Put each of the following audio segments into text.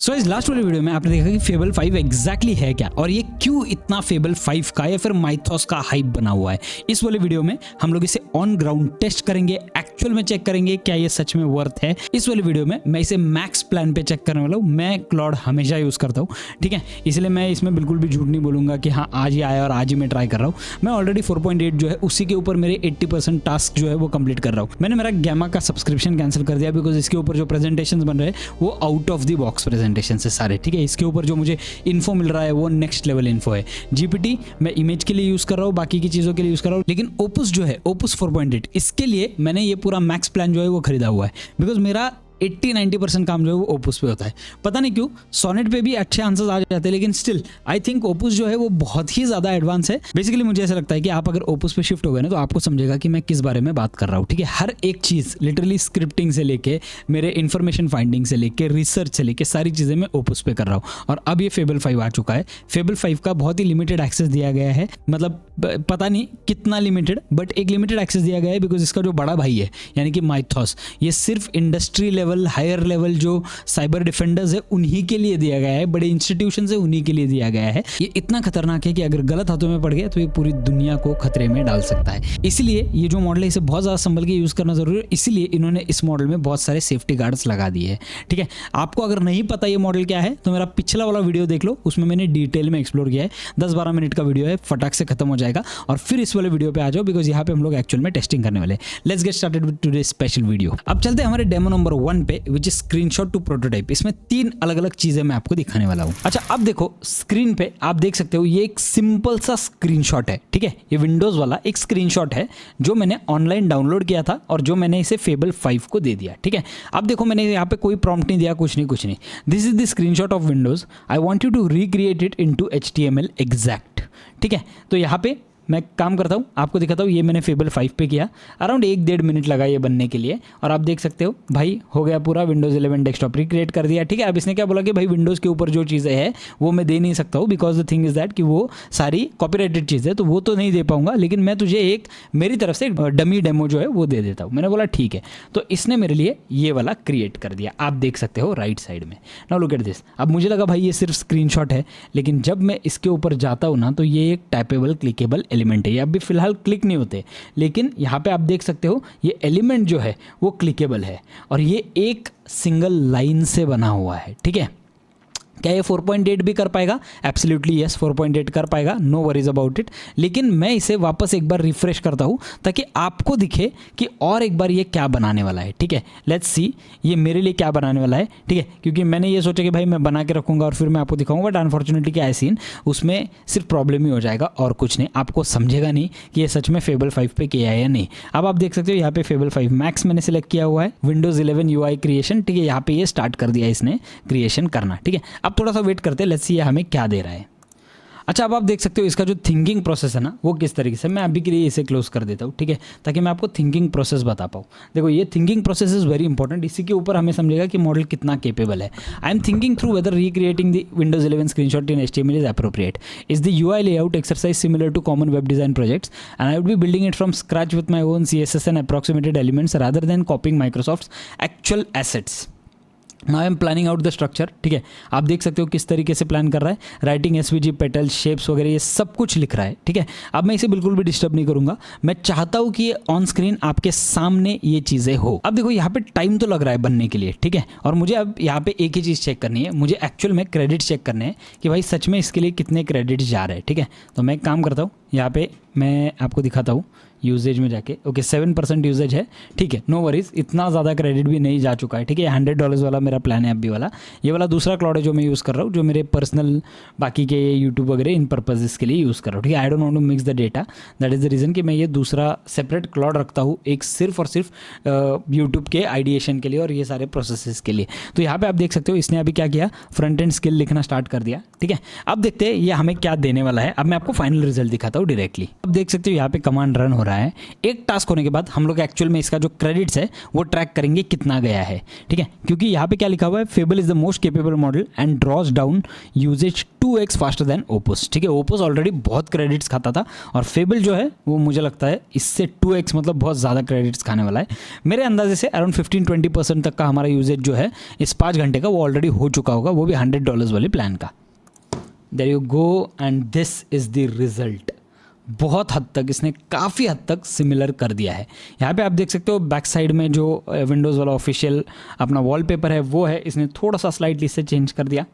सो इस लास्ट वाली वीडियो में आपने देखा कि फेबल 5 एग्जैक्टली है क्या और ये क्यों इतना फेबल 5 का या फिर माइथॉस का हाइप बना हुआ है। इस वाले वीडियो में हम लोग इसे ऑन ग्राउंड टेस्ट करेंगे, एक्चुअल में चेक करेंगे क्या ये सच में वर्थ है। इस वाले वीडियो में मैं इसे मैक्स प्लान पे चेक करने वाला हूँ। मैं क्लॉड हमेशा यूज करता हूँ, ठीक है, इसलिए मैं इसमें बिल्कुल भी झूठ नहीं बोलूंगा कि हाँ आज ही आया और आज ही मैं ट्राई कर रहा हूँ। मैं ऑलरेडी 4.8 जो है उसी के ऊपर मेरे 80% टास्क जो है वो कंप्लीट कर रहा हूँ। मैंने मेरा गैमा का सब्सक्रिप्शन कैंसिल कर दिया बिकॉज इसके ऊपर जो प्रेजेंटेशन बन रहे हैं वो out of the box presentation से सारे, ठीक है। इसके ऊपर जो मुझे इन्फो मिल रहा है वो नेक्स्ट लेवल इन्फो है। जीपीटी मैं इमेज के लिए यूज कर रहा हूँ, बाकी की चीजों के लिए यूज कर रहा हूँ, लेकिन ओपस जो है ओपस 4.8 इसके लिए मैंने ये पूरा मैक्स प्लान जो है वो खरीदा हुआ है बिकॉज मेरा 80-90% काम जो है वो ओपस पे होता है। पता नहीं क्यों सोनेट पे भी अच्छे आंसर्स आ जाते हैं, लेकिन स्टिल आई थिंक ओपस जो है वो बहुत ही ज़्यादा एडवांस है। बेसिकली मुझे ऐसा लगता है कि आप अगर ओपस पे शिफ्ट हो गए ना तो आपको समझेगा कि मैं किस बारे में बात कर रहा हूँ, ठीक है। हर एक चीज़ लिटरली स्क्रिप्टिंग से लेके मेरे इन्फॉर्मेशन फाइंडिंग से लेके रिसर्च से लेके सारी चीज़ें मैं ओपस पे कर रहा हूँ। और अब ये फेबल 5 आ चुका है। फेबल 5 का बहुत ही लिमिटेड एक्सेस दिया गया है, मतलब पता नहीं कितना लिमिटेड, बट एक लिमिटेड एक्सेस दिया गया है बिकॉज इसका जो बड़ा भाई है यानी कि माइथॉस, ये सिर्फ इंडस्ट्री लेवल हायर लेवल जो साइबर डिफेंडर्स है उन्हीं के लिए दिया गया है, बड़े इंस्टीट्यूशन है उन्हीं के लिए दिया गया है। ये इतना खतरनाक है कि अगर गलत हाथों में पड़ गया तो ये पूरी दुनिया को खतरे में डाल सकता है। इसलिए ये जो मॉडल है इसे बहुत ज़्यादा संभल के यूज़ करना जरूरी है। इसीलिए इन्होंने इस मॉडल में बहुत सारे सेफ्टी गार्ड्स लगा दिए हैं, ठीक है। आपको अगर नहीं पता ये मॉडल क्या है तो मेरा पिछला वाला वीडियो देख लो, उसमें मैंने डिटेल में एक्सप्लोर किया है। 10-12 मिनट का वीडियो है, फटाक से खत्म हो जाएगा और फिर इस वाले वीडियो पे आ जाओ बिकॉज यहाँ पे हम लोग एक्चुअल में टेस्टिंग करने वाले। Let's get started with today special video. अब चलते हैं हमारे डेमो नंबर 1 पे, which is screenshot to prototype. इसमें 3 अलग अलग चीजें मैं आपको दिखाने वाला हूं। अच्छा, अब देखो स्क्रीन पे आप देख सकते हो ये एक सिंपल सा स्क्रीनशॉट है, ठीक है। ये विंडोज वाला एक स्क्रीनशॉट है जो मैंने ऑनलाइन डाउनलोड किया था और जो मैंने इसे फेबल 5 को दे दिया, ठीक है। अब देखो मैंने यहाँ पे कोई प्रॉम्प्ट नहीं दिया, कुछ नहीं। This is the screenshot of Windows. I want you to recreate it into HTML exact, ठीक है। तो यहाँ पे मैं काम करता हूँ, आपको दिखाता हूँ। ये मैंने फेबल 5 पे किया, अराउंड 1-1.5 मिनट लगा ये बनने के लिए और आप देख सकते हो भाई हो गया पूरा। विंडोज 11 डेस्कटॉप रिक्रिएट कर दिया, ठीक है। अब इसने क्या बोला कि भाई विंडोज़ के ऊपर जो चीज़ें हैं वो मैं दे नहीं सकता हूँ because the thing is that कि वो सारी कॉपीराइटेड चीज़ है, तो वो तो नहीं दे पाऊंगा, लेकिन मैं तुझे एक मेरी तरफ से डमी डेमो जो है वो दे देता हूँ। मैंने बोला ठीक है, तो इसने मेरे लिए ये वाला क्रिएट कर दिया, आप देख सकते हो राइट साइड में। Now look at this. अब मुझे लगा भाई ये सिर्फ स्क्रीनशॉट है, लेकिन जब मैं इसके ऊपर जाता हूँ ना तो ये एक टाइपेबल क्लिकेबल एलिमेंट है। ये अभी फिलहाल क्लिक नहीं होते, लेकिन यहाँ पे आप देख सकते हो ये एलिमेंट जो है वो क्लिकेबल है और ये एक सिंगल लाइन से बना हुआ है, ठीक है। क्या ये 4.8 भी कर पाएगा? एब्सोल्युटली यस, 4.8 कर पाएगा, नो वरीज अबाउट इट। लेकिन मैं इसे वापस एक बार रिफ्रेश करता हूँ ताकि आपको दिखे कि और एक बार ये क्या बनाने वाला है, ठीक है। लेट्स सी ये मेरे लिए क्या बनाने वाला है, ठीक है। क्योंकि मैंने ये सोचा कि भाई मैं बना के रखूँगा और फिर मैं आपको दिखाऊंगा, बट अनफॉर्चुनेटली क्या है सीन, उसमें सिर्फ प्रॉब्लम ही हो जाएगा और कुछ नहीं। आपको समझेगा नहीं कि ये सच में फेबल 5 पे किया है या नहीं। अब आप देख सकते हो यहाँ पे फेबल 5 मैक्स मैंने सेलेक्ट किया हुआ है, विंडोज 11 UI क्रिएशन, ठीक है। यहाँ पे ये स्टार्ट कर दिया इसने क्रिएशन करना, ठीक है। अब थोड़ा सा वेट करते हैं, लेट्स सी ये हमें क्या दे रहा है। अच्छा, अब आप देख सकते हो इसका जो थिंकिंग प्रोसेस है ना वो किस तरीके से। मैं अभी के लिए इसे क्लोज कर देता हूँ, ठीक है, ताकि मैं आपको थिंकिंग प्रोसेस बता पाऊँ। देखो ये thinking process is very important, इसी के ऊपर हमें समझेगा कि मॉडल कितना केपेबल है। I am thinking through whether recreating the Windows 11 screenshot in HTML is appropriate. Is the UI layout exercise similar to common web design projects and I would be building it from scratch with my own CSS and approximated elements rather than copying Microsoft's actual assets. Now I am planning out the structure, ठीक है। आप देख सकते हो किस तरीके से plan कर रहा है, राइटिंग SVG, पेटल्स, शेप्स वगैरह ये सब कुछ लिख रहा है, ठीक है। अब मैं इसे बिल्कुल भी डिस्टर्ब नहीं करूंगा, मैं चाहता हूँ कि ये ऑन स्क्रीन आपके सामने ये चीज़ें हो। अब देखो यहाँ पे टाइम तो लग रहा है बनने के लिए, ठीक है। और मुझे अब यहाँ पे एक ही चीज़ चेक करनी है, मुझे एक्चुअल में क्रेडिट चेक करने हैं कि भाई सच में इसके लिए कितने क्रेडिट जा रहे हैं, ठीक है। तो मैं एक काम करता हूँ, यहाँ पे मैं आपको दिखाता हूँ यूजेज में जाके। ओके 7% यूजेज है, ठीक है, नो वरीज, इतना ज़्यादा क्रेडिट भी नहीं जा चुका है, ठीक है। $100 वाला मेरा प्लान है अभी वाला। ये वाला दूसरा क्लाउड है जो मैं यूज़ कर रहा हूँ, जो मेरे पर्सनल बाकी के यूट्यूब वगैरह इन पर्पजेस के लिए यूज़ कर रहा हूँ, ठीक है। I don't want to mix the data, that is the reason कि मैं ये दूसरा सेपरेट क्लाउड रखता हूँ, एक सिर्फ और सिर्फ यूट्यूब के आइडिएशन के लिए और ये सारे प्रोसेसेस के लिए। तो यहाँ पर आप देख सकते हो इसने अभी क्या किया, फ्रंट एंड स्किल लिखना स्टार्ट कर दिया, ठीक है। अब देखते हैं ये हमें क्या देने वाला है। अब मैं आपको फाइनल रिजल्ट दिखाता हूँ डायरेक्टली। अब देख सकते हो यहाँ पे कमांड रन हो रहा है, रहा है। एक टास्क होने के बाद हम लोग एक्चुअल में इसका जो क्रेडिट्स है वो ट्रैक करेंगे कितना गया है, ठीक है, क्योंकि यहाँ पे क्या लिखा हुआ है, Fable is the most capable model and draws down usage 2x faster than Opus, ठीक है। ओपस ऑलरेडी बहुत क्रेडिट्स खाता था और फेबल जो है वो मुझे लगता है इससे 2x मतलब बहुत ज़्यादा क्रेडिट्स खाने वाला है। मेरे अंदाजे से अराउंड 15-20% तक का हमारा यूजेज जो है इस 5 घंटे का वो ऑलरेडी हो चुका होगा, वो भी $100 वाले प्लान का। There you go and this is the result. बहुत हद तक इसने काफ़ी हद तक सिमिलर कर दिया है। यहाँ पे आप देख सकते हो बैक साइड में जो विंडोज़ वाला ऑफिशियल अपना वॉलपेपर है वो है, इसने थोड़ा सा स्लाइटली से चेंज कर दिया,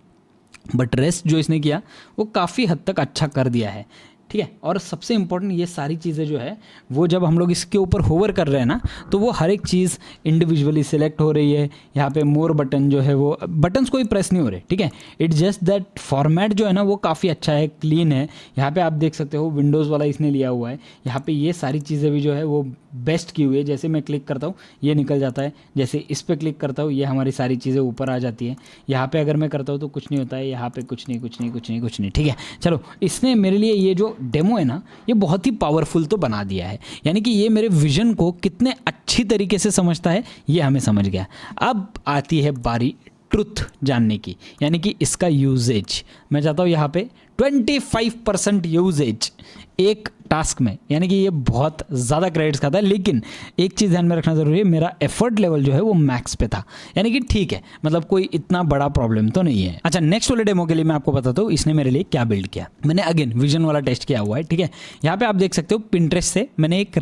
बट रेस्ट जो इसने किया वो काफ़ी हद तक अच्छा कर दिया है, ठीक है। और सबसे इम्पॉर्टेंट ये सारी चीज़ें जो है वो जब हम लोग इसके ऊपर होवर कर रहे हैं ना तो वो हर एक चीज़ इंडिविजुअली सिलेक्ट हो रही है। यहाँ पे मोर बटन जो है वो बटन्स कोई प्रेस नहीं हो रहे, ठीक है। इट्स जस्ट दैट फॉर्मेट जो है ना वो काफ़ी अच्छा है, क्लीन है। यहाँ पे आप देख सकते हो विंडोज़ वाला इसने लिया हुआ है। यहाँ पे ये सारी चीज़ें भी जो है वो बेस्ट की हुई है। जैसे मैं क्लिक करता हूँ ये निकल जाता है, जैसे इस पर क्लिक करता हूँ ये हमारी सारी चीज़ें ऊपर आ जाती हैं। यहाँ पे अगर मैं करता हूँ तो कुछ नहीं होता है, यहाँ पे कुछ नहीं, ठीक है। चलो, इसने मेरे लिए ये जो डेमो है ना ये बहुत ही पावरफुल तो बना दिया है, यानी कि ये मेरे विजन को कितने अच्छी तरीके से समझता है ये हमें समझ गया। अब आती है बारी ट्रुथ जानने की, यानी कि इसका यूजेज। मैं चाहता हूँ यहाँ पे 25% यूजेज एक टास्क में, यानी कि ये बहुत ज़्यादा क्रेडिट्स खाता है। लेकिन एक चीज़ ध्यान में रखना ज़रूरी है, मेरा एफर्ट लेवल जो है वो मैक्स पे था, यानी कि ठीक है, मतलब कोई इतना बड़ा प्रॉब्लम तो नहीं है। अच्छा, नेक्स्ट वाले डेमो के लिए मैं आपको बताता हूँ इसने मेरे लिए क्या बिल्ड किया। मैंने अगेन विजन वाला टेस्ट किया हुआ है, ठीक है। यहाँ पे आप देख सकते हो पिंटरेस्ट से मैंने एक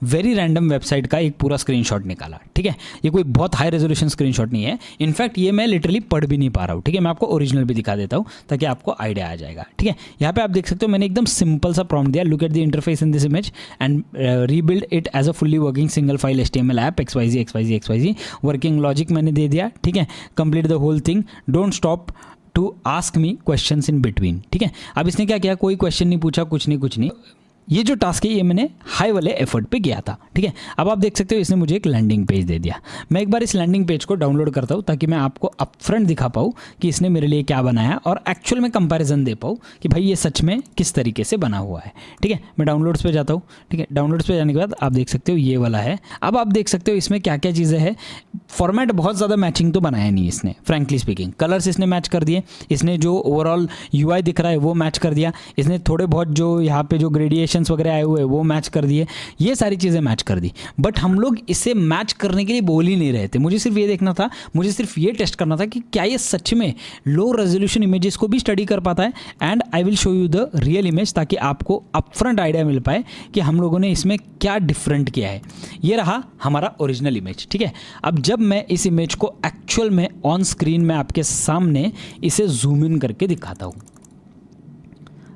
वेरी रैंडम वेबसाइट का एक पूरा स्क्रीनशॉट निकाला, ठीक है। ये कोई बहुत हाई रेजोल्यूशन स्क्रीनशॉट नहीं है, इनफैक्ट ये मैं लिटरली पढ़ भी नहीं पा रहा हूँ, ठीक है। मैं आपको ओरिजिनल भी दिखा देता हूँ ताकि आपको आइडिया आ जाएगा, ठीक है। यहाँ पे आप देख सकते हो मैंने एकदम सिंपल सा प्रॉम्प्ट दिया, look at the interface in this image and rebuild it as a fully working single file HTML app XYZ working logic मैंने दे दिया, ठीक है। complete the whole thing, don't stop to ask me questions in between, ठीक है। अब इसने क्या किया, कोई क्वेश्चन नहीं पूछा, कुछ नहीं। ये जो टास्क है ये मैंने हाई वाले एफर्ट पे किया था, ठीक है। अब आप देख सकते हो इसने मुझे एक लैंडिंग पेज दे दिया। मैं एक बार इस लैंडिंग पेज को डाउनलोड करता हूँ ताकि मैं आपको अपफ्रंट दिखा पाऊँ कि इसने मेरे लिए क्या बनाया और एक्चुअल में कंपैरिजन दे पाऊँ कि भाई ये सच में किस तरीके से बना हुआ है, ठीक है। मैं डाउनलोड्स पे जाता हूँ, ठीक है। डाउनलोड्स पे जाने के बाद आप देख सकते हो ये वाला है। अब आप देख सकते हो इसमें क्या क्या चीज़ें हैं। फॉर्मेट बहुत ज़्यादा मैचिंग तो बनाया नहीं इसने, फ्रेंकली स्पीकिंग। कलर्स इसने मैच कर दिए, इसने जो ओवरऑल UI दिख रहा है वो मैच कर दिया, इसने थोड़े बहुत जो यहाँ पे जो ग्रेडिएशंस वगैरह आए हुए वो मैच कर दिए, ये सारी चीज़ें मैच कर दी। बट हम लोग इसे मैच करने के लिए बोल ही नहीं रहे थे। मुझे सिर्फ ये देखना था, मुझे सिर्फ ये टेस्ट करना था कि क्या ये सच में लो रेजोल्यूशन इमेजेस को भी स्टडी कर पाता है। And I will show you the real image ताकि आपको अपफ्रंट आइडिया मिल पाए कि हम लोगों ने इसमें क्या डिफरेंट किया है। ये रहा हमारा ओरिजिनल इमेज, ठीक है। अब जब मैं इस इमेज को एक्चुअल में ऑन स्क्रीन में आपके सामने इसे जूम इन करके दिखाता हूँ,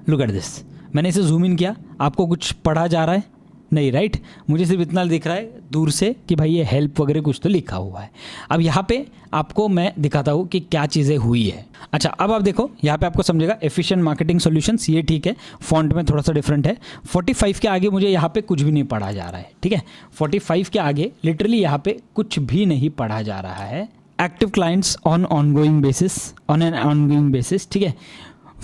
लुक एट दिस। मैंने इसे जूम इन किया, आपको कुछ पढ़ा जा रहा है नहीं, राइट। मुझे सिर्फ इतना दिख रहा है दूर से कि भाई ये हेल्प वगैरह कुछ तो लिखा हुआ है। अब यहाँ पे आपको मैं दिखाता हूँ कि क्या चीज़ें हुई है। अच्छा, अब आप देखो यहाँ पे आपको समझेगा एफिशिएंट मार्केटिंग सॉल्यूशंस, ये ठीक है, फॉन्ट में थोड़ा सा डिफरेंट है। 45 के आगे मुझे यहाँ पे कुछ भी नहीं पढ़ा जा रहा है, ठीक है। 45 के आगे लिटरली यहाँ पे कुछ भी नहीं पढ़ा जा रहा है। Active clients on ongoing basis, ठीक है।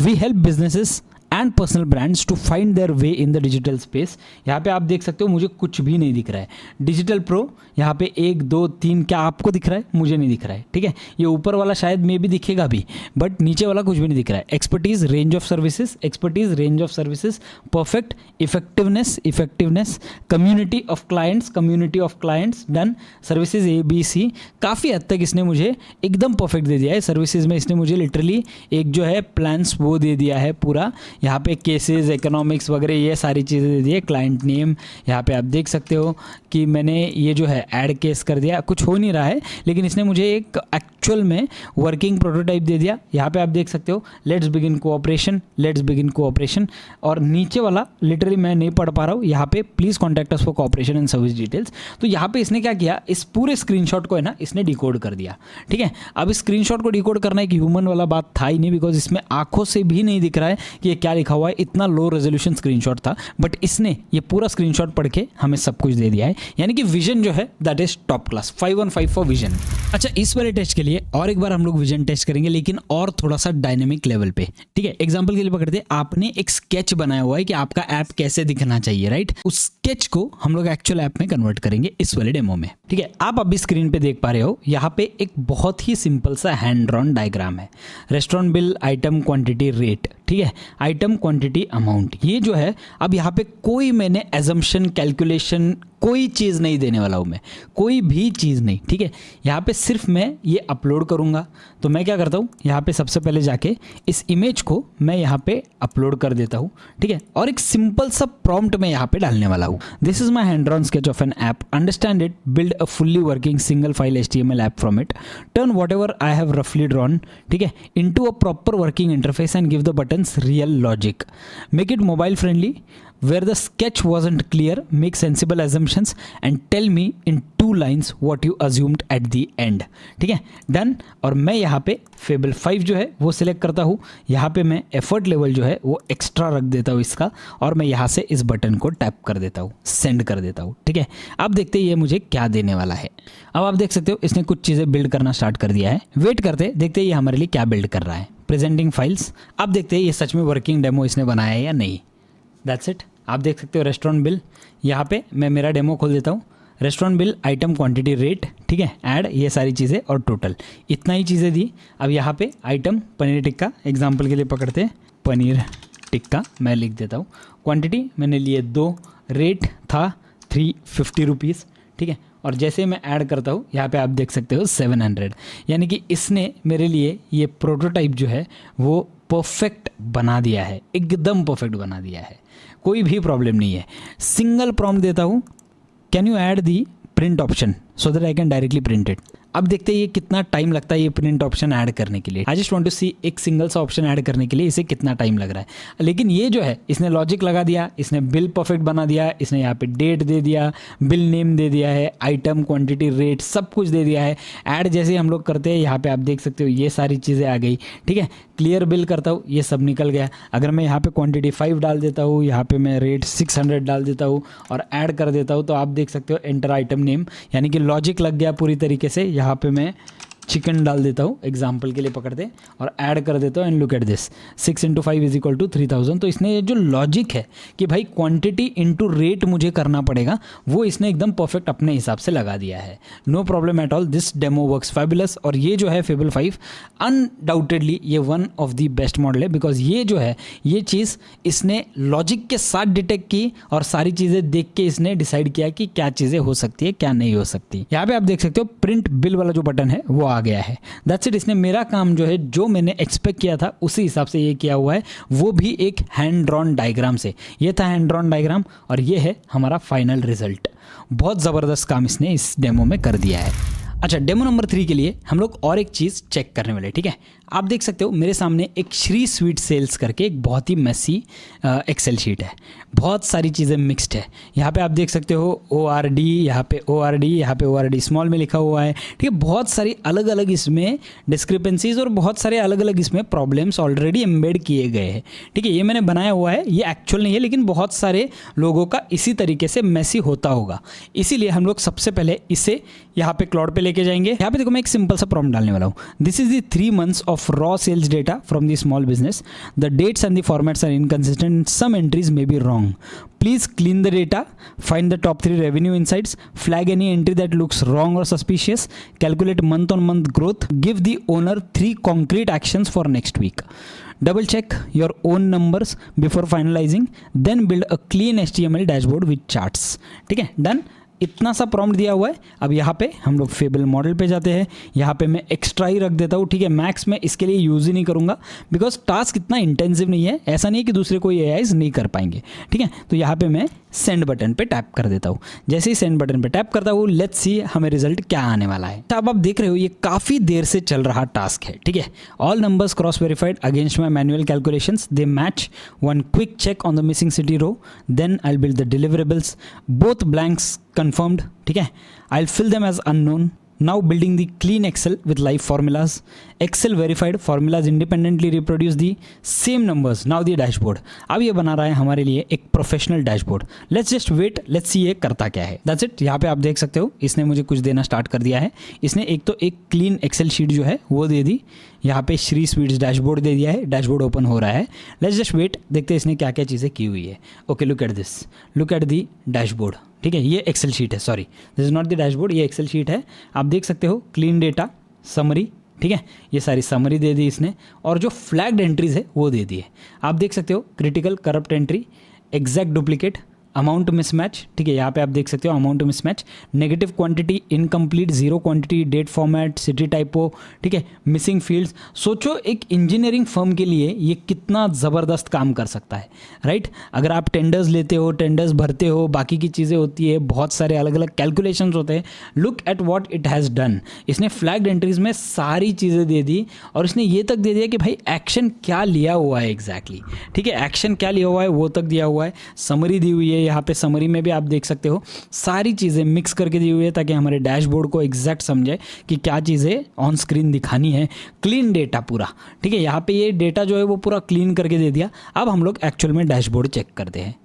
We help businesses and personal brands to find their way in the digital space. यहाँ पे आप देख सकते हो मुझे कुछ भी नहीं दिख रहा है। डिजिटल प्रो यहाँ पे 1 2 3, क्या आपको दिख रहा है? मुझे नहीं दिख रहा है, ठीक है। ये ऊपर वाला शायद मे भी दिखेगा भी, बट नीचे वाला कुछ भी नहीं दिख रहा है। Expertise range of services, perfect, effectiveness, community of clients, done, services ABC। काफ़ी हद तक इसने मुझे एकदम परफेक्ट दे दिया है। सर्विसेज में इसने मुझे लिटरली एक जो है प्लान्स वो दे दिया है पूरा। यहाँ पे केसेस, इकोनॉमिक्स वगैरह ये सारी चीज़ें दे दी है। क्लाइंट नेम यहाँ पे आप देख सकते हो कि मैंने ये जो है ऐड केस कर दिया। कुछ हो नहीं रहा है लेकिन इसने मुझे एक एक्चुअल में वर्किंग प्रोटोटाइप दे दिया। यहाँ पे आप देख सकते हो लेट्स बिगिन कोऑपरेशन, और नीचे वाला लिटरली मैं नहीं पढ़ पा रहा हूँ। यहाँ पे please contact us for cooperation and service details. तो यहाँ पे इसने क्या किया, इस पूरे स्क्रीनशॉट को है ना इसने डिकोड कर दिया, ठीक है। अब इस स्क्रीनशॉट को डिकोड करना एक ह्यूमन वाला बात था ही नहीं, बिकॉज इसमें आंखों से भी नहीं दिख रहा है कि ये क्या क्या लिखा हुआ है, इतना लो रेजोल्यूशन स्क्रीनशॉट था, बट इसने ये पूरा स्क्रीनशॉट पढ़ के हमें सब कुछ दे दिया है। यानी कि विजन जो है that is top class, 515 for vision. अच्छा, इस वाले टेस्ट के लिए और एक बार हम लोग विजन टेस्ट करेंगे, लेकिन और थोड़ा सा डायनेमिक लेवल पे। ठीक है, एग्जांपल के लिए पकड़ते, आपने एक स्केच बनाया हुआ है कि आपका ऐप कैसे दिखना चाहिए, राइट? उस स्केच को हम लोग एक्चुअल ऐप में कन्वर्ट करेंगे इस वाले डेमो में। ठीक है, आप अभी स्क्रीन पे देख पा रहे हो, यहाँ पे एक बहुत ही सिंपल सा हैंड ड्रॉन डायग्राम है। Restaurant bill, item quantity, rate. ठीक है, आइटम क्वांटिटी अमाउंट, ये जो है अब यहाँ पे कोई मैंने एजम्पशन कैलकुलेशन कोई चीज़ नहीं देने वाला हूँ मैं, कोई भी चीज़ नहीं। ठीक है, यहाँ पे सिर्फ मैं ये अपलोड करूँगा। तो मैं क्या करता हूँ, यहाँ पे सबसे पहले जाके इस इमेज को मैं यहाँ पे अपलोड कर देता हूँ। ठीक है, और एक सिंपल सा प्रॉम्प्ट मैं यहाँ पे डालने वाला हूँ। This is my hand drawn sketch of an app, understand it, build a fully working single file HTML app from it, turn whatever I have रफली ड्रॉन, ठीक है, into a proper working interface and give the buttons real logic, make it mobile friendly, where the sketch wasn't clear, make sensible assumptions and tell me in 2 lines what you assumed at the end। ठीक है, done. और मैं यहाँ पे fable 5 जो है वो select करता हूँ। यहाँ पे मैं एफर्ट लेवल जो है वो एक्स्ट्रा रख देता हूँ इसका, और मैं यहाँ से इस बटन को टैप कर देता हूँ, सेंड कर देता हूँ। ठीक है, अब देखते हैं ये मुझे क्या देने वाला है। अब आप देख सकते हो इसने कुछ चीज़ें बिल्ड करना स्टार्ट कर दिया है। वेट करते देखते ये हमारे लिए क्या बिल्ड कर रहा है। प्रेजेंटिंग फाइल्स, अब देखते हैं ये सच में वर्किंग डेमो इसने बनाया है या नहीं। That's it. आप देख सकते हो रेस्टोरेंट बिल, यहाँ पे मैं मेरा डेमो खोल देता हूँ। Restaurant bill, item quantity, rate, ठीक है, ऐड, ये सारी चीज़ें और टोटल, इतना ही चीज़ें दी। अब यहाँ पे आइटम पनीर टिक्का, एग्जांपल के लिए पकड़ते हैं, पनीर टिक्का मैं लिख देता हूँ। क्वांटिटी मैंने लिए 2, रेट था 350 रुपीज़। ठीक है, और जैसे मैं ऐड करता हूँ यहाँ पे आप देख सकते हो 700। यानी कि इसने मेरे लिए ये प्रोटोटाइप जो है वो परफेक्ट बना दिया है, एकदम परफेक्ट बना दिया है, कोई भी प्रॉब्लम नहीं है। सिंगल प्रॉम्प्ट देता हूँ, can you add the print option so that I can directly print it. अब देखते हैं ये कितना टाइम लगता है ये प्रिंट ऑप्शन ऐड करने के लिए। आई जस्ट वांट टू सी एक सिंगल सा ऑप्शन ऐड करने के लिए इसे कितना टाइम लग रहा है। लेकिन ये जो है इसने लॉजिक लगा दिया, इसने बिल परफेक्ट बना दिया, इसने यहाँ पे डेट दे दिया, बिल नेम दे दिया है, आइटम क्वांटिटी, रेट सब कुछ दे दिया है। ऐड जैसे हम लोग करते हैं यहाँ पे आप देख सकते हो ये सारी चीज़ें आ गई। ठीक है, क्लियर बिल करता हूँ, ये सब निकल गया। अगर मैं यहाँ पे क्वांटिटी 5 डाल देता हूँ, यहाँ पे मैं रेट 600 डाल देता हूँ और ऐड कर देता हूँ, तो आप देख सकते हो एंटर आइटम नेम, यानी कि लॉजिक लग गया पूरी तरीके से। यहाँ पे मैं चिकन डाल देता हूँ एग्जाम्पल के लिए पकड़ते और ऐड कर देता हूँ एंड लुक एट दिस 6 × 5 = 3000। तो इसने जो लॉजिक है कि भाई क्वांटिटी इनटू रेट मुझे करना पड़ेगा वो इसने एकदम परफेक्ट अपने हिसाब से लगा दिया है। No problem at all, this demo works fabulous. और ये जो है फेबल 5 अनडाउटेडली ये one of the best model है, बिकॉज ये जो है ये चीज़ इसने लॉजिक के साथ डिटेक्ट की और सारी चीज़ें देख के इसने डिसाइड किया कि क्या चीज़ें हो सकती है क्या नहीं हो सकती। यहाँ पे आप देख सकते हो प्रिंट बिल वाला जो बटन है वो आ गया है। That's it. इसने मेरा काम जो है जो मैंने एक्सपेक्ट किया था उसी हिसाब से ये किया हुआ है, वो भी एक हैंड ड्रॉन डायग्राम से। ये था हैंड ड्रॉन डायग्राम और ये है हमारा फाइनल रिजल्ट। बहुत ज़बरदस्त काम इसने इस डेमो में कर दिया है। अच्छा, डेमो नंबर 3 के लिए हम लोग और एक चीज़ चेक करने वाले। ठीक है, आप देख सकते हो मेरे सामने एक श्री स्वीट सेल्स करके एक बहुत ही मैसी एक्सेल शीट है, बहुत सारी चीज़ें मिक्स्ड है। यहाँ पे आप देख सकते हो ORD, यहाँ पे ORD, यहाँ पे ORD स्मॉल में लिखा हुआ है। ठीक है, बहुत सारी अलग अलग इसमें डिस्क्रिपेंसीज और बहुत सारे अलग अलग इसमें प्रॉब्लम्स ऑलरेडी एम्बेड किए गए हैं। ठीक है, ये मैंने बनाया हुआ है, ये एक्चुअल नहीं है, लेकिन बहुत सारे लोगों का इसी तरीके से मैसी होता होगा। इसीलिए हम लोग सबसे पहले इसे यहाँ पे क्लाउड पे लेके जाएंगे। यहाँ पे देखो मैं एक सिंपल सा प्रॉम्प्ट डालने वाला हूँ। This is the 3 months of raw sales data from the small business. The dates and the formats are inconsistent. Some entries may be wrong. Please clean the data, find the top 3 revenue insights, flag any entry that looks wrong or suspicious, calculate month-on-month growth, give the owner 3 concrete actions for next week. Double check your own numbers before finalizing, then build a clean HTML dashboard with charts. ठीक है, done. इतना सा prompt दिया हुआ है। अब यहाँ पे हम लोग फेबल मॉडल पे जाते हैं। यहाँ पे मैं एक्स्ट्रा ही रख देता हूँ। ठीक है, मैक्स में इसके लिए यूज़ ही नहीं करूँगा, बिकॉज टास्क इतना इंटेंसिव नहीं है। ऐसा नहीं है कि दूसरे कोई AIs नहीं कर पाएंगे। ठीक है, तो यहाँ पे मैं सेंड बटन पे टैप कर देता हूँ। जैसे ही सेंड बटन पे टैप करता हूँ, लेट्स सी हमें रिजल्ट क्या आने वाला है। तो अब आप देख रहे हो ये काफ़ी देर से चल रहा टास्क है। ठीक है, all numbers cross verified against my manual calculations, they match, one quick check on the missing city row, then I build the deliverables, both blanks confirmed. ठीक है, I'll fill them as unknown, Now building the clean Excel with live formulas. Excel verified formulas independently reproduce the same numbers. Now the dashboard. अब ये बना रहा है हमारे लिए एक professional dashboard. Let's just wait, let's see ये करता क्या है. That's it. यहाँ पे आप देख सकते हो इसने मुझे कुछ देना स्टार्ट कर दिया है. इसने एक तो एक क्लीन एक्सेल शीट जो है वो दे दी. यहाँ पे श्री स्वीट्स डैशबोर्ड दे दिया है. डैशबोर्ड ओपन हो रहा है. लेट्स जस्ट वेट, देखते हैं इसने क्या क्या चीज़ें की हुई है. Okay, look at this, look at the dashboard. ठीक है, ये एक्सेल शीट है, sorry this is not the dashboard, ये एक्सेल शीट है. आप देख सकते हो क्लीन डेटा समरी. ठीक है, ये सारी समरी दे दी इसने और जो फ्लैग्ड एंट्रीज है वो दे दी है. आप देख सकते हो critical corrupt entry, exact duplicate, amount mismatch. ठीक है, यहाँ पे आप देख सकते हो amount mismatch, negative quantity, incomplete, zero quantity, date format, city typo. ठीक है, मिसिंग फील्ड्स. सोचो एक इंजीनियरिंग फर्म के लिए ये कितना ज़बरदस्त काम कर सकता है, राइट. अगर आप टेंडर्स लेते हो, टेंडर्स भरते हो, बाकी की चीज़ें होती है, बहुत सारे अलग अलग कैलकुलेशंस होते हैं. Look at what it has done. इसने फ्लैग्ड एंट्रीज में सारी चीज़ें दे दी और इसने ये तक दे दिया कि भाई एक्शन क्या लिया हुआ है एग्जैक्टली. ठीक है, एक्शन क्या लिया हुआ है वो तक दिया हुआ है. समरी दी हुई है, यहाँ पे समरी में भी आप देख सकते हो सारी चीज़ें मिक्स करके दी हुई है ताकि हमारे डैशबोर्ड को एग्जैक्ट समझे कि क्या चीज़ें ऑन स्क्रीन दिखानी है. क्लीन डेटा पूरा. ठीक है, यहाँ पे ये डेटा जो है वो पूरा क्लीन करके दे दिया. अब हम लोग एक्चुअल में डैशबोर्ड चेक करते हैं.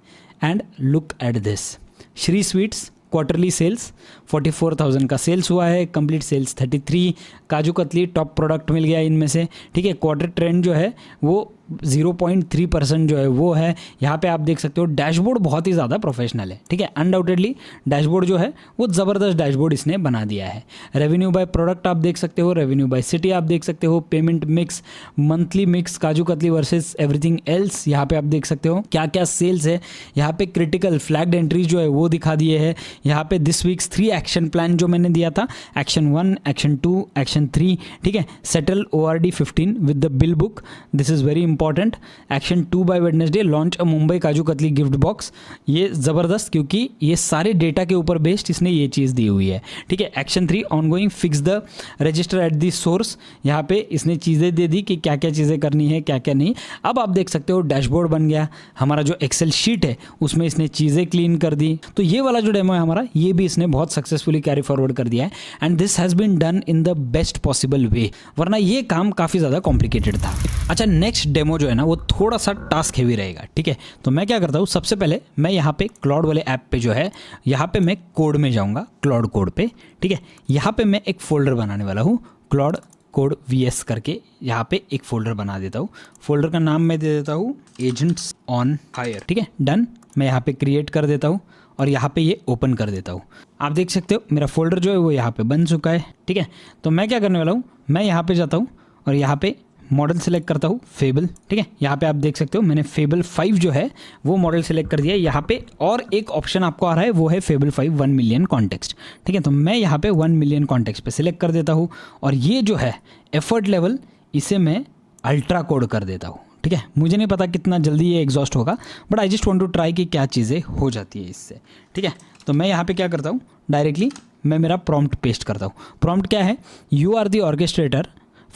And look at this, Shri Sweets quarterly sales 44,000 का सेल्स हुआ है. Complete sales 33. Kaju katli top product मिल गया इनमें से. ठीक है, क्वार्टर ट्रेंड जो है वो 0.3% जो है वो है. यहाँ पे आप देख सकते हो डैशबोर्ड बहुत ही ज़्यादा प्रोफेशनल है. ठीक है, अनडाउटेडली डैशबोर्ड जो है वो ज़बरदस्त डैशबोर्ड इसने बना दिया है. रेवेन्यू बाय प्रोडक्ट आप देख सकते हो, रेवेन्यू बाय सिटी आप देख सकते हो, payment mix, monthly mix, kaju katli versus everything else. यहाँ पे आप देख सकते हो क्या क्या सेल्स है. यहाँ पे क्रिटिकल फ्लैग्ड एंट्रीज जो है वो दिखा दिए है. यहाँ पे दिस वीक्स 3 एक्शन प्लान जो मैंने दिया था, एक्शन 1, एक्शन 2, एक्शन 3. ठीक है, settle ORD 15 with the bill book, this is very important. Action 2 bye Wednesday launch a Mumbai kaju katli gift box. ये ज़बरदस्त क्योंकि ये सारे डेटा के ऊपर बेस्ड इसने ये चीज़ दी हुई है. ठीक है, action 3 ongoing fix the register at the source. यहाँ पे इसने चीज़ें दे दी कि क्या क्या चीज़ें करनी है क्या क्या नहीं. अब आप देख सकते हो डैशबोर्ड बन गया. हमारा जो एक्सेल शीट है उसमें इसने चीज़ें क्लीन कर दी. तो ये वाला जो डेमो है हमारा, ये भी इसने बहुत सक्सेसफुली कैरी फॉरवर्ड कर दिया है. And this has been done in the best possible way, वरना ये काम काफ़ी ज़्यादा कॉम्प्लिकेटेड था. अच्छा, नेक्स्ट डेमो जो है ना वो थोड़ा सा टास्क हेवी रहेगा. ठीक है, तो मैं क्या करता हूँ, सबसे पहले मैं यहाँ पे क्लाउड वाले ऐप पे जो है यहाँ पे मैं कोड में जाऊँगा, क्लाउड कोड पे. ठीक है, यहाँ पे मैं एक फोल्डर बनाने वाला हूँ, क्लाउड कोड VS करके. यहाँ पे एक फोल्डर बना देता हूँ. फोल्डर का नाम मैं दे देता हूँ एजेंट्स ऑन हायर. ठीक है, डन. मैं यहाँ पे क्रिएट कर देता हूँ और यहाँ पे ये ओपन कर देता हूँ. आप देख सकते हो मेरा फोल्डर जो है वो यहाँ पे बन चुका है. ठीक है, तो मैं क्या करने वाला हूँ, मैं यहाँ पे जाता हूँ और यहाँ पे मॉडल सेलेक्ट करता हूँ फेबल. ठीक है, यहाँ पे आप देख सकते हो मैंने फेबल 5 जो है वो मॉडल सेलेक्ट कर दिया. यहाँ पे और एक ऑप्शन आपको आ रहा है वो है फेबल 5 1 मिलियन कॉन्टेक्स्ट. ठीक है, तो मैं यहाँ पे 1 मिलियन कॉन्टेक्स्ट पे सिलेक्ट कर देता हूँ और ये जो है एफर्ट लेवल इसे मैं अल्ट्रा कोड कर देता हूँ. ठीक है, मुझे नहीं पता कितना जल्दी ये एग्जॉस्ट होगा, but I just want to try कि क्या चीज़ें हो जाती है इससे. ठीक है, तो मैं यहाँ पे क्या करता हूँ, डायरेक्टली मैं मेरा प्रॉम्प्ट पेस्ट करता हूँ. प्रॉम्प्ट क्या है, you are the orchestrator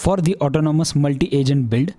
for the autonomous multi-agent build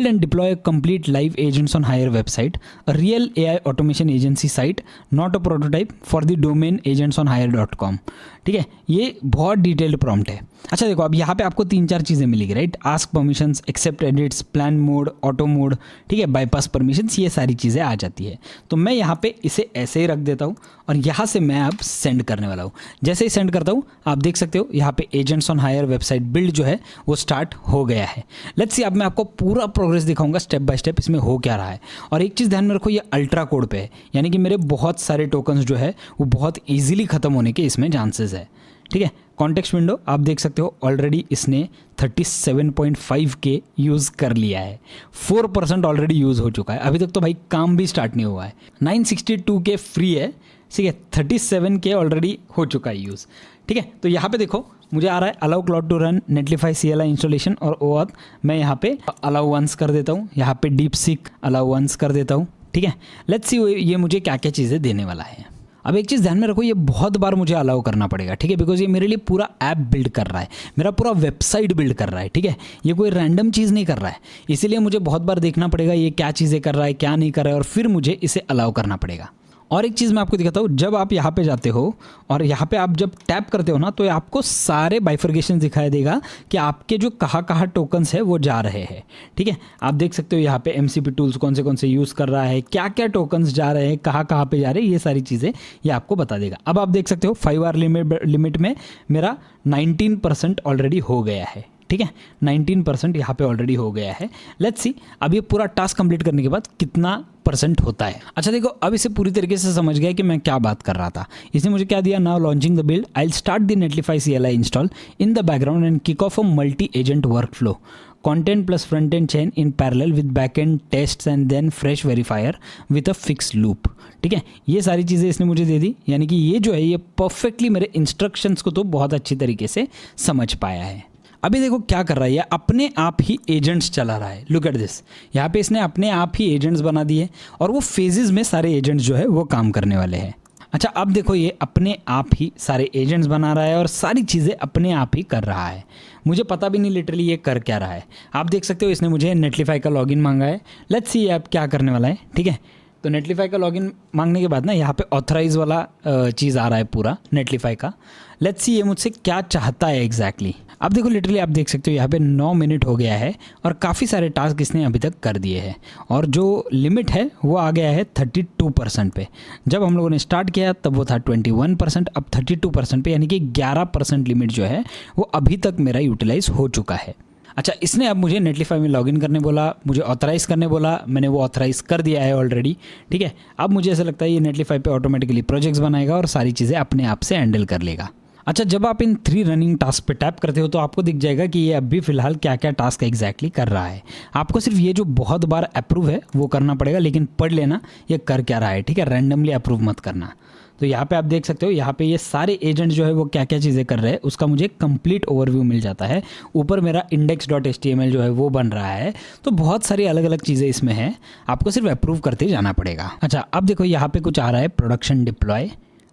and deploy a complete live agents on Hire website, a real AI automation agency site, not a prototype for the domain agents on hire.com. ठीक है, ये बहुत detailed prompt है. अच्छा देखो, अब यहाँ पे आपको 3-4 चीज़ें मिलेगी, right. Ask permissions, accept edits, plan mode, auto mode. ठीक है, बाईपास परमिशंस, ये सारी चीज़ें आ जाती है. तो मैं यहाँ पे इसे ऐसे ही रख देता हूँ और यहाँ से मैं अब सेंड करने वाला हूँ. जैसे ही सेंड करता हूँ आप देख सकते हो यहाँ पे agents on hire website build जो है वो स्टार्ट हो गया है. लेट्स सी, अब मैं आपको पूरा प्रोग्रेस दिखाऊंगा स्टेप बाय स्टेप इसमें हो क्या रहा है. और एक चीज़ ध्यान में रखो, ये अल्ट्रा कोड पे है, यानी कि मेरे बहुत सारे टोकन्स जो है वो बहुत ईजिली ख़त्म होने के इसमें चांसेस है. ठीक है, कॉन्टेक्स्ट विंडो आप देख सकते हो ऑलरेडी इसने 37.5K यूज़ कर लिया है. 4% ऑलरेडी यूज़ हो चुका है. अभी तक तो भाई काम भी स्टार्ट नहीं हुआ है. 962K फ्री है. ठीक है, 37K ऑलरेडी हो चुका है यूज़. ठीक है, तो यहाँ पे देखो मुझे आ रहा है allow Claude to run Netlify CLI installation और OAuth. मैं यहाँ पे अलाउ वंस कर देता हूँ, यहाँ पे डीप सीक अलाउ वंस कर देता हूँ. ठीक है, लेट्स सी ये मुझे क्या क्या चीज़ें देने वाला है. अब एक चीज़ ध्यान में रखो, ये बहुत बार मुझे अलाउ करना पड़ेगा. ठीक है, बिकॉज ये मेरे लिए पूरा ऐप बिल्ड कर रहा है, मेरा पूरा वेबसाइट बिल्ड कर रहा है. ठीक है, ये कोई रैंडम चीज़ नहीं कर रहा है, इसीलिए मुझे बहुत बार देखना पड़ेगा ये क्या चीज़ें कर रहा है क्या नहीं कर रहा है और फिर मुझे इसे अलाउ करना पड़ेगा. और एक चीज़ मैं आपको दिखाता हूँ, जब आप यहाँ पे जाते हो और यहाँ पे आप जब टैप करते हो ना तो आपको सारे बाइफर्केशन दिखाई देगा कि आपके जो कहाँ टोकन्स है वो जा रहे हैं। ठीक है, आप देख सकते हो यहाँ पे MCP टूल्स कौन से यूज़ कर रहा है, क्या क्या टोकन्स जा रहे हैं, कहाँ पे जा रहे हैं, ये सारी चीज़ें ये आपको बता देगा। अब आप देख सकते हो 5 आवर लिमिट में मेरा 19% ऑलरेडी हो गया है। ठीक है, 19% यहाँ पे ऑलरेडी हो गया है। लेट्स सी अब ये पूरा टास्क कंप्लीट करने के बाद कितना % होता है। अच्छा देखो, अब इसे पूरी तरीके से समझ गया कि मैं क्या बात कर रहा था। इसने मुझे क्या दिया, now launching the build, I will start the Netlify CLI install in the background and kick off a multi agent workflow, content plus front end chain in parallel with back end tests and then fresh verifier with a fixed loop। ठीक है, ये सारी चीज़ें इसने मुझे दे दी, यानी कि ये जो है ये परफेक्टली मेरे इंस्ट्रक्शंस को तो बहुत अच्छी तरीके से समझ पाया है। अभी देखो क्या कर रहा है, ये अपने आप ही एजेंट्स चला रहा है। लुक एट दिस, यहाँ पे इसने अपने आप ही एजेंट्स बना दिए और वो फेजेस में सारे एजेंट्स जो है वो काम करने वाले हैं। अच्छा अब देखो, ये अपने आप ही सारे एजेंट्स बना रहा है और सारी चीज़ें अपने आप ही कर रहा है। मुझे पता भी नहीं लिटरली ये कर क्या रहा है। आप देख सकते हो इसने मुझे नेटलिफाई का लॉगिन मांगा है। लेट्स सी आप क्या करने वाला है। ठीक है, तो नेटलिफाई का लॉगिन मांगने के बाद ना यहाँ पे ऑथराइज वाला चीज़ आ रहा है पूरा नेटलिफाई का। लेट्स सी ये मुझसे क्या चाहता है एग्जैक्टली। अब देखो लिटरली आप देख सकते हो यहाँ पे 9 मिनट हो गया है और काफ़ी सारे टास्क इसने अभी तक कर दिए हैं और जो लिमिट है वो आ गया है 32% पे। जब हम लोगों ने स्टार्ट किया तब वो था 21%, अब 32% पे, यानी कि 11% लिमिट जो है वो अभी तक मेरा यूटिलाइज हो चुका है। अच्छा, इसने अब मुझे नेटलिफाई में लॉगिन करने बोला, मुझे ऑथराइज़ करने बोला, मैंने वो ऑथराइज़ कर दिया है ऑलरेडी। ठीक है, अब मुझे ऐसा लगता है ये नेटलिफाई पे ऑटोमेटिकली प्रोजेक्ट्स बनाएगा और सारी चीज़ें अपने आप से हैंडल कर लेगा। अच्छा, जब आप इन 3 रनिंग टास्क पे टैप करते हो तो आपको दिख जाएगा कि ये अभी फ़िलहाल क्या क्या टास्क एग्जैक्टली कर रहा है। आपको सिर्फ ये जो बहुत बार अप्रूव है वो करना पड़ेगा, लेकिन पढ़ लेना ये कर क्या रहा है। ठीक है, रैंडमली अप्रूव मत करना। तो यहाँ पे आप देख सकते हो, यहाँ पे ये सारे एजेंट जो है वो क्या क्या चीज़ें कर रहे हैं उसका मुझे कंप्लीट ओवरव्यू मिल जाता है। ऊपर मेरा index.html जो है वो बन रहा है। तो बहुत सारी अलग अलग चीज़ें इसमें हैं, आपको सिर्फ अप्रूव करते जाना पड़ेगा। अच्छा, अब देखो यहाँ पे कुछ आ रहा है, प्रोडक्शन डिप्लॉय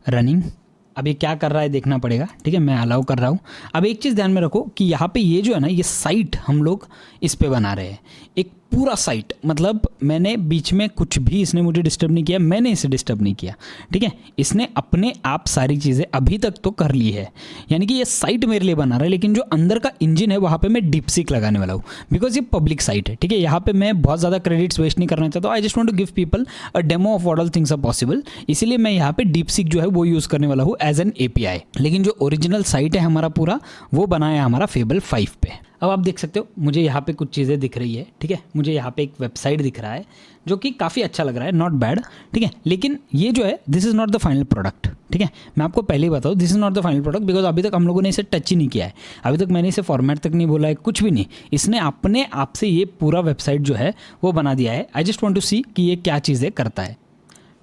रनिंग। अब ये क्या कर रहा है देखना पड़ेगा। ठीक है, मैं अलाउ कर रहा हूँ। अब एक चीज़ ध्यान में रखो कि यहाँ पे ये जो है ना, ये साइट हम लोग इस पे बना रहे हैं, एक पूरा साइट, मतलब मैंने बीच में कुछ भी इसने मुझे डिस्टर्ब नहीं किया, मैंने इसे डिस्टर्ब नहीं किया। ठीक है, इसने अपने आप सारी चीज़ें अभी तक तो कर ली है, यानी कि ये साइट मेरे लिए बना रहा है, लेकिन जो अंदर का इंजन है वहाँ पे मैं डीपसीक लगाने वाला हूँ, बिकॉज ये पब्लिक साइट है। ठीक है, यहाँ पे मैं बहुत ज़्यादा क्रेडिट्स वेस्ट नहीं करना चाहता हूँ। I just want to give people a demo of what all things are possible, इसीलिए मैं यहाँ पे डीपसीक जो है वो यूज़ करने वाला हूँ एज एन API। लेकिन जो ओरिजिनल साइट है हमारा पूरा, वो बनाया है हमारा फेबल 5 पे। अब आप देख सकते हो मुझे यहाँ पे कुछ चीज़ें दिख रही है। ठीक है, मुझे यहाँ पे एक वेबसाइट दिख रहा है जो कि काफ़ी अच्छा लग रहा है, नॉट बैड। ठीक है, लेकिन ये जो है this is not the final product. ठीक है, मैं आपको पहले ही बताऊँ, this is not the final product, because अभी तक हम लोगों ने इसे टच ही नहीं किया है। अभी तक मैंने इसे फॉर्मेट तक नहीं बोला है, कुछ भी नहीं। इसने अपने आप से ये पूरा वेबसाइट जो है वो बना दिया है। आई जस्ट वॉन्ट टू सी कि ये क्या चीज़ें करता है।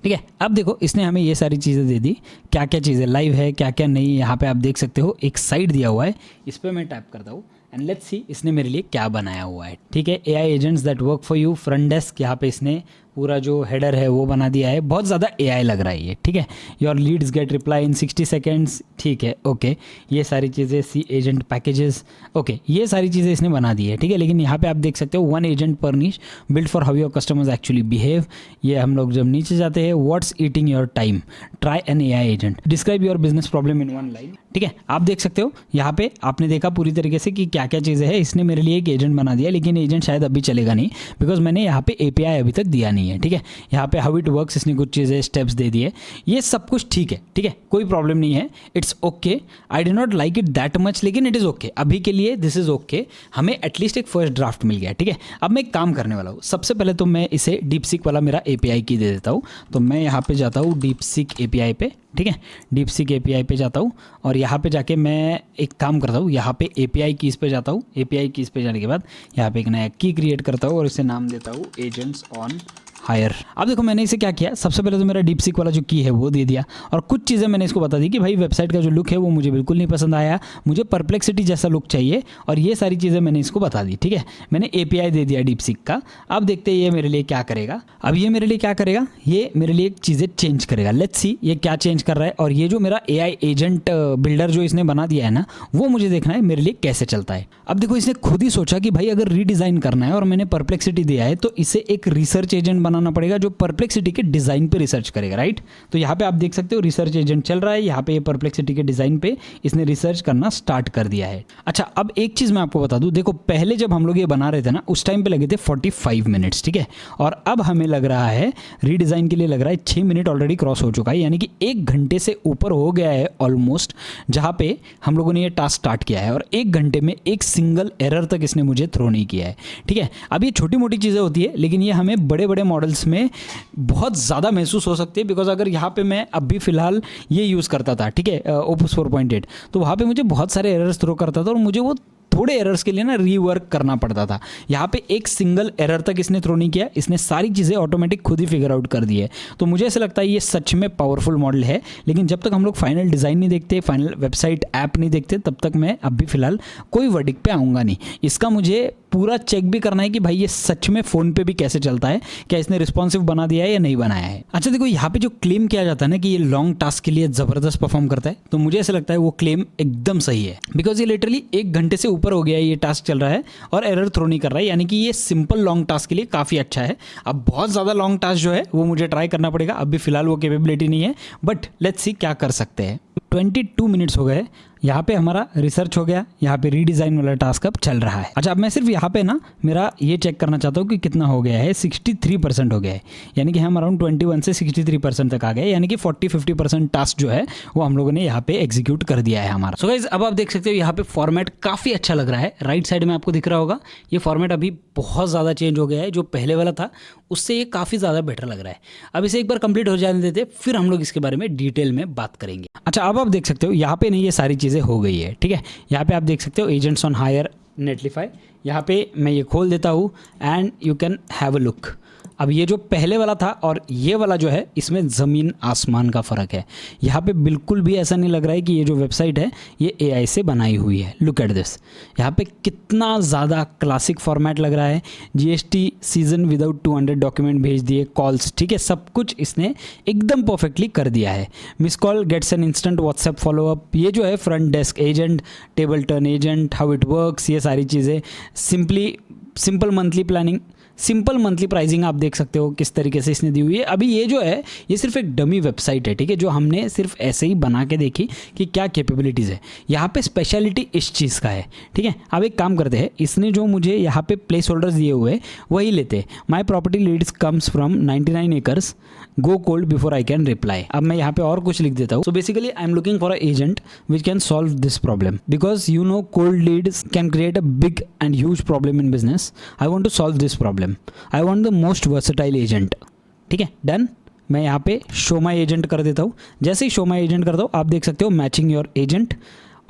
ठीक है, अब देखो इसने हमें ये सारी चीज़ें दे दी, क्या क्या चीज़ें लाइव है क्या क्या नहीं। यहाँ पे आप देख सकते हो एक साइट दिया हुआ है, इस पर मैं टैप करता हूँ एंड लेट्स सी इसने मेरे लिए क्या बनाया हुआ है। ठीक है, AI agents that work for you, front desk, यहाँ पे इसने पूरा जो हेडर है वो बना दिया है। बहुत ज़्यादा AI लग रहा है ये। ठीक है, your leads get reply in 60 seconds. ठीक है, ओके, ये सारी चीज़ें, सी एजेंट पैकेजेस, ओके, ये सारी चीज़ें इसने बना दी है। ठीक है, लेकिन यहाँ पे आप देख सकते हो 1 एजेंट पर niche, build for how your customers actually behave. ये हम लोग जब नीचे जाते हैं, what's eating your time, try an AI agent, describe your business problem in 1 line. ठीक है, आप देख सकते हो यहाँ पे आपने देखा पूरी तरीके से कि क्या क्या चीज़ें हैं। इसने मेरे लिए एक एजेंट बना दिया, लेकिन एजेंट शायद अभी चलेगा नहीं, बिकॉज मैंने यहाँ पे API अभी तक दिया नहीं है। ठीक है, यहाँ पे हाउ इट वर्क्स इसने कुछ चीज़ें स्टेप्स दे दिए, ये सब कुछ ठीक है। ठीक है, कोई प्रॉब्लम नहीं है, it's okay. I did not like it that much, लेकिन इट इज़ ओके। अभी के लिए दिस इज़ ओके, हमें एटलीस्ट एक फर्स्ट ड्राफ्ट मिल गया। ठीक है, अब मैं एक काम करने वाला हूँ। सबसे पहले तो मैं इसे डीपसीक वाला मेरा API की दे देता हूँ। तो मैं यहाँ पे जाता हूँ डीपसीक API पे। ठीक है, डीपसीक API पे जाता हूँ और यहाँ पे जाके मैं एक काम करता हूँ, यहाँ पे API कीज़ पे जाता हूँ। API कीज़ पे जाने के बाद यहाँ पे एक नया की क्रिएट करता हूँ और इसे नाम देता हूँ एजेंट्स ऑन हायर। अब देखो मैंने इसे क्या किया, सबसे पहले तो मेरा डीपसीक वाला जो की है वो दे दिया और कुछ चीज़ें मैंने इसको बता दी कि भाई वेबसाइट का जो लुक है वो मुझे बिल्कुल नहीं पसंद आया, मुझे परप्लेक्सिटी जैसा लुक चाहिए, और ये सारी चीज़ें मैंने इसको बता दी। ठीक है, मैंने API दे दिया डीपसीक का। अब देखते हैं ये मेरे लिए क्या करेगा। अब ये मेरे लिए क्या करेगा, ये मेरे लिए चीज़ें चेंज करेगा। लेट्स सी ये क्या चेंज कर रहा है, और ये जो मेरा AI एजेंट बिल्डर जो इसने बना दिया है ना, वो मुझे देखना है मेरे लिए कैसे चलता है। अब देखो इसने खुद ही सोचा कि भाई अगर रीडिज़ाइन करना है और मैंने परप्लेक्सिटी दिया है तो इसे एक रिसर्च एजेंट बनाना बनाना पड़ेगा जो परप्लेक्सिटी के डिज़ाइन पे रिसर्च करेगा, राइट। तो यहाँ पे आप देख सकते हो रिसर्च एजेंट चल रहा है, यहाँ पे ये परप्लेक्सिटी के डिज़ाइन पे इसने रिसर्च करना स्टार्ट कर दिया है। अच्छा, अब एक चीज़ मैं आपको बता दूँ, देखो पहले जब हम लोग ये बना रहे थे ना, उस टाइम पे लगे थे 45 मिनट्स, ठीक है, और अब हमें लग रहा है रीडिज़ाइन के लिए लग रहा है 6 मिनट ऑलरेडी क्रॉस हो चुका है, यानी कि 1 घंटे से ऊपर हो गया है ऑलमोस्ट, जहाँ पे हम लोगों ने ये टास्क स्टार्ट किया है, और 1 घंटे में एक सिंगल एरर तक इसने मुझे थ्रो नहीं किया है, ठीक है। अब ये छोटी मोटी चीज़ें होती है, लेकिन ये हमें बड़े बड़े मॉडल्स में बहुत ज़्यादा महसूस हो सकती है, बिकॉज अगर यहाँ पे मैं अभी फ़िलहाल ये यूज़ करता था, ठीक है, ओपस 4.8, तो वहाँ पे मुझे बहुत सारे एरर्स थ्रो करता था और मुझे वो थोड़े एरर्स के लिए ना रीवर्क करना पड़ता था। यहाँ पे एक सिंगल एरर तक इसने थ्रो नहीं किया, इसने सारी चीज़ें ऑटोमेटिक खुद ही फिगर आउट कर दी है। तो मुझे ऐसा लगता है ये सच में पावरफुल मॉडल है, लेकिन जब तक हम लोग फाइनल डिज़ाइन नहीं देखते, फाइनल वेबसाइट ऐप नहीं देखते, तब तक मैं अभी फ़िलहाल कोई वर्डिक्ट पे आऊँगा नहीं। इसका मुझे पूरा चेक भी करना है कि भाई ये सच में फ़ोन पे भी कैसे चलता है, क्या इसने रिस्पॉन्सिव बना दिया है या नहीं बनाया है। अच्छा देखो, यहाँ पे जो क्लेम किया जाता है ना कि ये लॉन्ग टास्क के लिए ज़बरदस्त परफॉर्म करता है, तो मुझे ऐसा लगता है वो क्लेम एकदम सही है, बिकॉज ये लिटरली 1 घंटे से ऊपर हो गया है ये टास्क चल रहा है और एरर थ्रो नहीं कर रहा है, यानी कि ये सिंपल लॉन्ग टास्क के लिए काफ़ी अच्छा है। अब बहुत ज़्यादा लॉन्ग टास्क जो है वो मुझे ट्राई करना पड़ेगा, अभी फिलहाल वो कैपेबिलिटी नहीं है, बट लेट्स सी क्या कर सकते हैं। 22 मिनट्स हो गए, यहाँ पे हमारा रिसर्च हो गया, यहाँ पे रीडिज़ाइन वाला टास्क अब चल रहा है। अच्छा, अब मैं सिर्फ यहाँ पे ना मेरा ये चेक करना चाहता हूँ कि कितना हो गया है। 63% हो गया है, यानी कि हम अराउंड 21 से 63% तक आ गए, यानी कि 40-50% टास्क जो है वो हम लोगों ने यहाँ पे एग्जीक्यूट कर दिया है हमारा। सो गाइस, अब आप देख सकते हो यहाँ पे फॉर्मेट काफ़ी अच्छा लग रहा है, राइट साइड में आपको दिख रहा होगा ये फॉर्मेट अभी बहुत ज़्यादा चेंज हो गया है, जो पहले वाला था उससे ये काफ़ी ज़्यादा बेटर लग रहा है। अब इसे एक बार कंप्लीट हो जाने देते, फिर हम लोग इसके बारे में डिटेल में बात करेंगे। अच्छा, अब आप देख सकते हो यहाँ पे नहीं ये सारी चीज़ें हो गई है, ठीक है। यहाँ पे आप देख सकते हो एजेंट्स ऑन हायर नेटलीफाई, यहाँ पे मैं ये खोल देता हूँ and you can have a look. अब ये जो पहले वाला था और ये वाला जो है, इसमें ज़मीन आसमान का फ़र्क है। यहाँ पे बिल्कुल भी ऐसा नहीं लग रहा है कि ये जो वेबसाइट है ये AI से बनाई हुई है। लुक एट दिस, यहाँ पे कितना ज़्यादा क्लासिक फॉर्मेट लग रहा है। GST सीजन विदाउट 200 डॉक्यूमेंट भेज दिए, कॉल्स, ठीक है, सब कुछ इसने एकदम परफेक्टली कर दिया है। Miss call gets an instant WhatsApp follow up, ये जो है front desk agent, table turn agent, how it works, ये सारी चीज़ें। Simple monthly planning, simple monthly pricing आप देख सकते हो किस तरीके से इसने दी हुई है। अभी ये जो है ये सिर्फ एक डमी वेबसाइट है, ठीक है, जो हमने सिर्फ ऐसे ही बना के देखी कि क्या कैपेबिलिटीज़ है। यहाँ पे स्पेशलिटी इस चीज़ का है, ठीक है। अब एक काम करते हैं, इसने जो मुझे यहाँ पे प्लेस होल्डर्स दिए हुए वही लेते हैं। My property leads comes from 99 acres, go cold before I can reply. अब मैं यहाँ पे और कुछ लिख देता हूँ। So basically I am looking for a agent which can solve this problem, because you know cold leads can create a big and huge problem in business. I want to solve this problem, I want the most versatile agent, ठीक है, done. मैं यहाँ पे show my agent कर देता हूँ। जैसे ही show my agent करता हूँ, आप देख सकते हो मैचिंग योर एजेंट,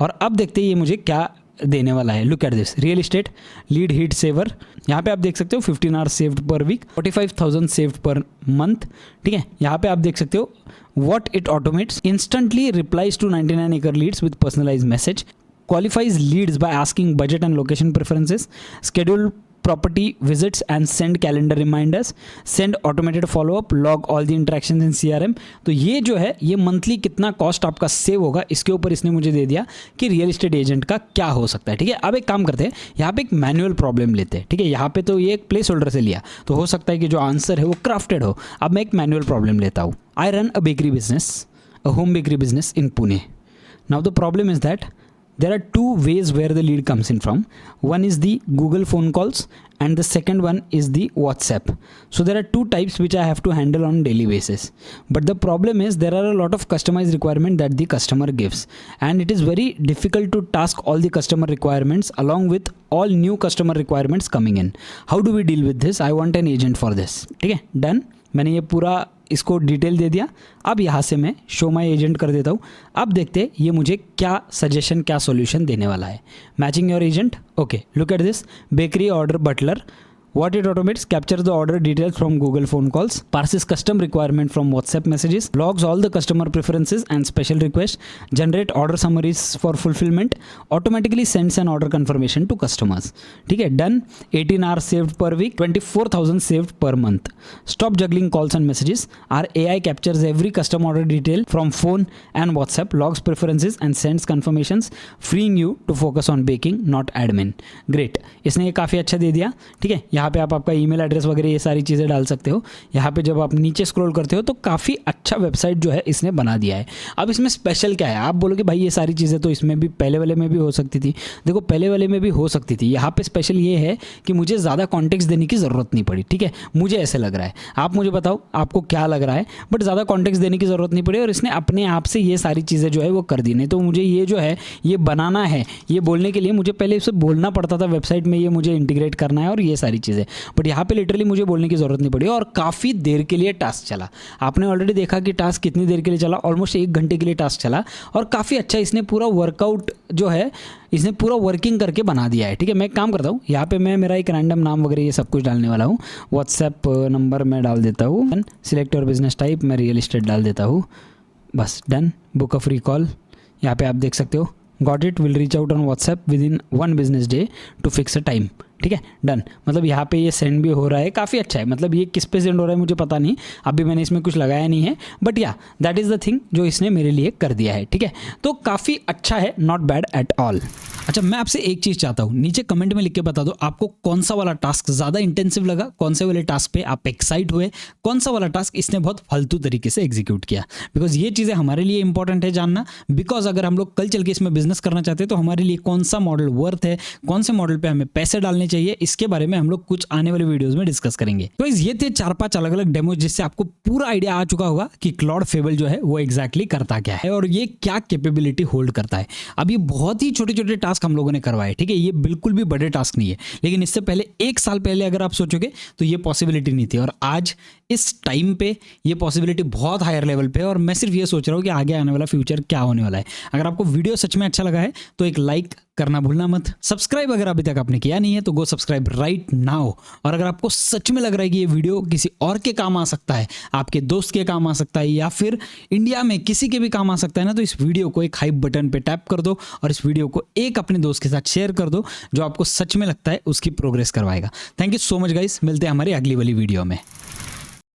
और अब देखते हैं ये मुझे क्या देने वाला है। Look at this, real estate lead heat saver, यहाँ पे आप देख सकते हो 15 hours saved per week, 45,000 saved per month, ठीक है। यहाँ पे आप देख सकते हो what it automates, instantly replies to 99 एकड़ leads with personalised message, qualifies leads by asking budget and location preferences, schedule property visits and send calendar reminders, send automated follow-up, log all the interactions in CRM। तो ये जो है ये monthly कितना cost आपका save होगा, इसके ऊपर इसने मुझे दे दिया कि रियल एस्टेट एजेंट का क्या हो सकता है, ठीक है। अब एक काम करते हैं, यहाँ पे एक मैनुअल प्रॉब्लम लेते हैं, ठीक है। यहाँ पे तो ये एक प्लेस होल्डर से लिया, तो हो सकता है कि जो आंसर है वो क्राफ्टेड हो। अब मैं एक मैनुअल प्रॉब्लम लेता हूँ। I run a bakery business, a home bakery business in Pune. Now the problem is that there are two ways where the lead comes in from. One is the Google phone calls and the second one is the WhatsApp. So there are two types which I have to handle on daily basis. But the problem is there are a lot of customized requirement that the customer gives, and it is very difficult to task all the customer requirements along with all new customer requirements coming in. How do we deal with this? I want an agent for this. ठीक है, done. मैंने ये पूरा इसको detail दे दिया। अब यहाँ से मैं शो माई एजेंट कर देता हूँ। अब देखते हैं ये मुझे क्या सजेशन, क्या सॉल्यूशन देने वाला है। Matching your agent, okay, look at this, bakery order butler, what it automates, captures the order details from Google phone calls, parses custom requirement from WhatsApp messages, logs all the customer preferences and special requests, generate order summaries for fulfillment, automatically sends an order confirmation to customers। ठीक है, done। 18 hours saved per week, 24,000 saved per month। Stop juggling calls and messages, our AI captures every custom order detail from phone and WhatsApp, logs preferences and sends confirmations, freeing you to focus on baking, not admin। Great, इसने ये काफ़ी अच्छा दे दिया, ठीक है। यहाँ यहाँ पे आप आपका ईमेल एड्रेस वगैरह ये सारी चीज़ें डाल सकते हो। यहाँ पे जब आप नीचे स्क्रॉल करते हो तो काफ़ी अच्छा वेबसाइट जो है इसने बना दिया है। अब इसमें स्पेशल क्या है, आप बोलोगे भाई ये सारी चीज़ें तो इसमें भी पहले वाले में भी हो सकती थी। देखो पहले वाले में भी हो सकती थी, यहाँ पे स्पेशल ये है कि मुझे ज़्यादा कॉन्टेक्स्ट देने की ज़रूरत नहीं पड़ी। ठीक है, मुझे ऐसे लग रहा है, आप मुझे बताओ आपको क्या लग रहा है, बट ज़्यादा कॉन्टेक्स्ट देने की ज़रूरत नहीं पड़ी और इसने अपने आप से ये सारी चीज़ें जो है वो कर दी। नहीं तो मुझे ये जो है ये बनाना है, ये बोलने के लिए मुझे पहले इसे बोलना पड़ता था वेबसाइट में ये मुझे इंटीग्रेट करना है और ये सारी चीज़ें, बट यहाँ पे लिटरली मुझे बोलने की ज़रूरत नहीं पड़ी और काफ़ी देर के लिए टास्क चला। आपने ऑलरेडी देखा कि टास्क कितनी देर के लिए चला, ऑलमोस्ट 1 घंटे के लिए टास्क चला और काफ़ी अच्छा इसने पूरा वर्कआउट जो है इसने पूरा वर्किंग करके बना दिया है। ठीक है, मैं एक काम करता हूँ, यहाँ पे मैं मेरा एक रैंडम नाम वगैरह ये सब कुछ डालने वाला हूँ। व्हाट्सएप नंबर मैं डाल देता हूँ, सिलेक्ट योर बिजनेस टाइप मैं रियल एस्टेट डाल देता हूँ, बस डन। बुक ऑफ रिकॉल यहाँ पे आप देख सकते हो, got it, will reach out on WhatsApp within 1 business day to fix a time. ठीक है, डन। मतलब यहाँ पे ये सेंड भी हो रहा है, काफ़ी अच्छा है। मतलब ये किस पे सेंड हो रहा है मुझे पता नहीं, अभी मैंने इसमें कुछ लगाया नहीं है, बट या दैट इज़ द थिंग जो इसने मेरे लिए कर दिया है। ठीक है, तो काफ़ी अच्छा है, नॉट बैड एट ऑल। अच्छा, मैं आपसे एक चीज़ चाहता हूँ, नीचे कमेंट में लिख के बता दो आपको कौन सा वाला टास्क ज़्यादा इंटेंसिव लगा, कौन से वाले टास्क पे आप एक्साइट हुए, कौन सा वाला टास्क इसने बहुत फालतू तरीके से एग्जीक्यूट किया। बिकॉज ये चीज़ें हमारे लिए इंपॉर्टेंट है जानना, बिकॉज अगर हम लोग कल चल के इसमें बिजनेस करना चाहते हैं तो हमारे लिए कौन सा मॉडल वर्थ है, कौन से मॉडल पे हमें पैसे डालने चाहिए, इसके बारे में हम लोग कुछ आने वाले वीडियोस में डिस्कस करेंगे। तो ये थे 4-5 अलग अलग डेमो जिससे आपको पूरा आइडिया आ चुका होगा कि क्लाउड फेबल जो है वो एग्जैक्टली करता क्या है और ये क्या कैपेबिलिटी होल्ड करता है। अब ये बहुत ही छोटे छोटे टास्क हम लोगों ने करवाए, ठीक है, ये बिल्कुल भी बड़े टास्क नहीं है, लेकिन इससे पहले 1 साल पहले अगर आप सोचोगे तो ये पॉसिबिलिटी नहीं थी और आज इस टाइम पे ये पॉसिबिलिटी बहुत हायर लेवल पे है और मैं सिर्फ ये सोच रहा हूँ कि आगे आने वाला फ्यूचर क्या होने वाला है। अगर आपको वीडियो सच में अच्छा लगा है तो एक लाइक करना भूलना मत। सब्सक्राइब अगर अभी तक आपने किया नहीं है तो गो सब्सक्राइब राइट नाउ। और अगर आपको सच में लग रहा है कि ये वीडियो किसी और के काम आ सकता है, आपके दोस्त के काम आ सकता है या फिर इंडिया में किसी के भी काम आ सकता है ना, तो इस वीडियो को एक हाइप बटन पे टैप कर दो और इस वीडियो को एक अपने दोस्त के साथ शेयर कर दो जो आपको सच में लगता है उसकी प्रोग्रेस करवाएगा। Thank you so much guys, मिलते हैं हमारी अगली वाली वीडियो में।